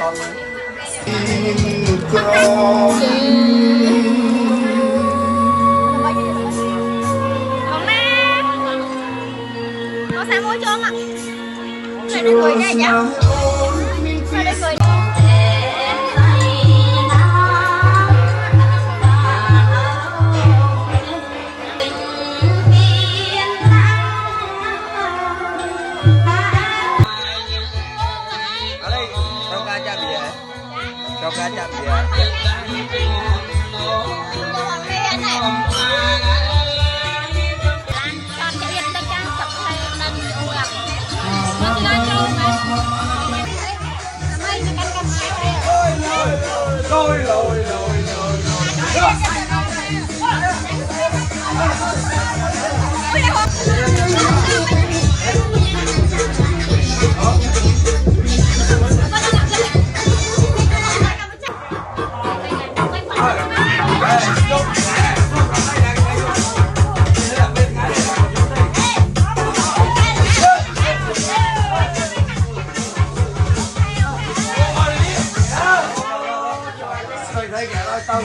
Có sao mua trơn ạ? Này đây cười đây nhá. Đây cười. Cho cá chạm gì Rồi thấy kìa ơi tao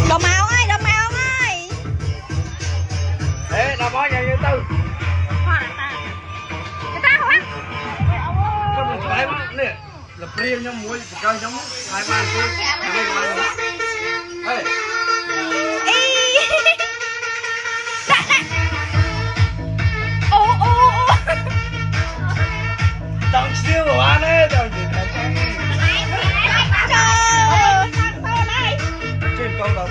Đồ màu ơi, đồ màu ơi. Ê, đồ màu nhà như tư. Người ta hả? Không mình phải nè, là riêng nhau muối, cho giống hai ba cái. Ê. Don't steal đồ ăn đấy, đừng gì. Trên câu đâu.